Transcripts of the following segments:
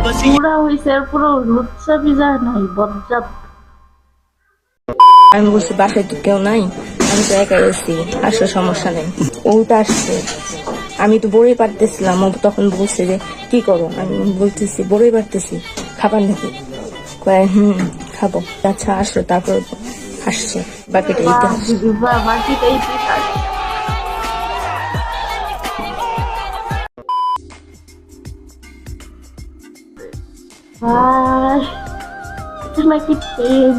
পুরা হইছে আর পুরো লুচ্চা বিজা নাই বজ্জাত। আমি বলছি বাসায় তো কেউ নাই, আমি তো একাই আছি, আসলে সমস্যা নেই। ওটা আসছে, আমি তো বড়ই পারতেছিলাম। ও তখন বলছে যে কি করো, আমি বলতেছি বড়ই পারতেছি, খাবার নাকি? কয় খাবো। আচ্ছা আসলো, তারপর আসছে বাকিটা ইতিহাস। বাকিটা ইতিহাস। ভাই এটা নাকি ট্রেন?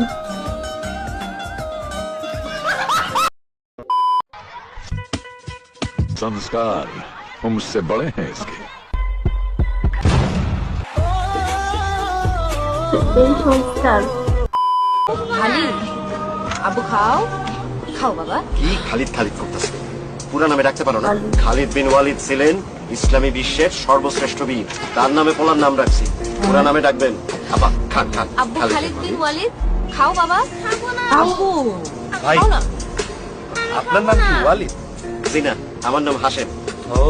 संस्कार वो मुझसे बड़े हैं इसके। এই সংস্কার। খালিদ, আবু খাও, খাও বাবা। কি খালিদ খালিদ করতেছে? পুরা নামে ডাকতে পারো না? খালিদ বিন ওয়ালিদ ছিলেন ইসলামী বিশ্বের সর্বশ্রেষ্ঠ বীর, তার নামে পোলার নাম রাখছি, পুরা নামে ডাকবেন। আব্বা খান খান। আব্বু খালিদ বিন ওয়ালিদ, খাও বাবা। আব্বু ভাই খাও না। আপনার নাম কি ওয়ালিদ? জি না, আমার নাম হাশেম। ও,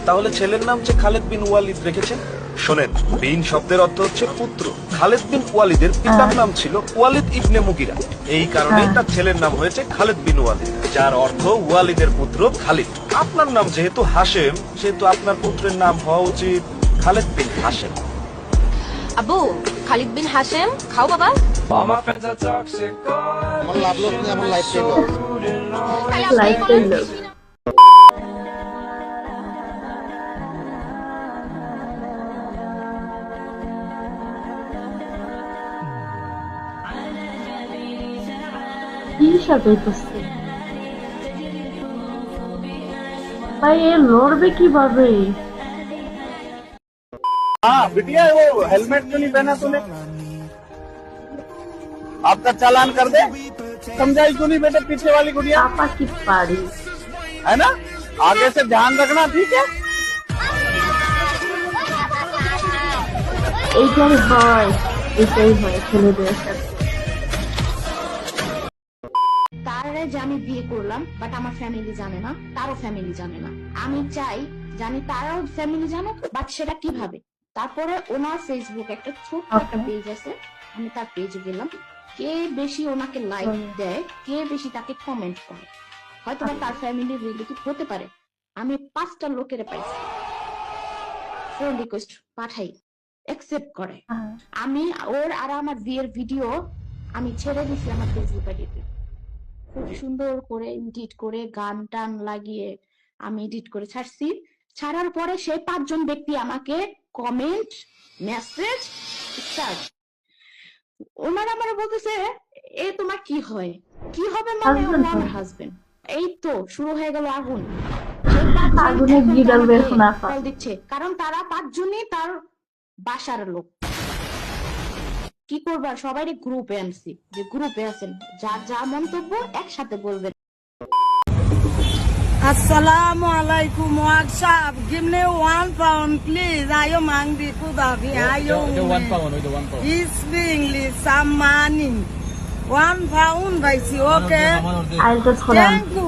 তাহলে ছেলের নাম যে খালেদ বিন ওয়ালিদ রেখেছেন। শোনেন, বিন শব্দের অর্থ হচ্ছে পুত্র। খালেদ বিন ওয়ালিদের পিতার নাম ছিল ওয়ালিদ ইবনে মুগিরা, এই কারণেই তার ছেলের নাম হয়েছে খালেদ বিন ওয়ালিদ, যার অর্থ ওয়ালিদের পুত্র খালিদ। আপনার নাম যেহেতু হাশেম, সেহেতু আপনার পুত্রের নাম হওয়া উচিত খালেদ বিন হাশেম। আব্বু খালিদ বিন হাশেম, খাও বাবা। আমার লাভ লস নেই, আমার লাইফ টাইম লাইফটাই লোক। কি সাজাইতেছে ভাই? এ লড়বে কিভাবে? हाँ बिटिया, वो हेलमेट क्यों नहीं पहना तूने? आपका चालान कर दे। समझाई क्यों नहीं बेटे पीछे वाली गुड़िया? আপা কি পারি? है ना, आगे से ध्यान रखना, ठीक है? এইটাই হয়, এটাই হয় ছেলেদের সাথে। তারা যে আমি বিয়ে করলাম, বাট আমার ফ্যামিলি জানে না, তারও ফ্যামিলি জানে না। আমি চাই জানি তারাও ফ্যামিলি জানো, বাট সেটা কিভাবে? তারপরে ওনার ফেসবুক একটা ছোট্ট একটা পেজ আছে, আমি তার পেজে গেলাম। কে বেশি ওনাকে লাইক দেয়, কে বেশি তাকে কমেন্ট করে, হয়তো বা তার ফ্যামিলির রিলেটিভ হতে পারে। আমি 5টা লোকের পাইছি, ফ্রেন্ড রিকোয়েস্ট পাঠাই, অ্যাকসেপ্ট করে। আমি ওর আর আমার বিয়ের ভিডিও আমি ছেড়ে দিছি আমার ফেসবুক আইডিতে, খুব সুন্দর করে এডিট করে গান টান লাগিয়ে আমি এডিট করে ছাড়ছি। ছাড়ার পরে সেই 5 জন ব্যক্তি আমাকে কমেন্ট, মেসেজ স্টার্ট। ওনারা আমার বলতেছে এ তোমার কি হয়, কি হবে মানে ও আমার হাজবেন্ড। এই তো শুরু হয়ে গেল আগুন। আগুনে গিডাল বের না কল দিচ্ছে, কারণ তারা 5 জনই তার বাসার লোক। কি করবা, সবাই গ্রুপে আনছি, যে গ্রুপে আছেন, যার যা মন্তব্য একসাথে বলবেন। Assalamu alaikum, WhatsApp. Give me £1, please. Ayo mangdi kudabi. Ayo. The £1, He's English, some money. £1, baisi, okay? আইলটা ছড়ান। Thank you.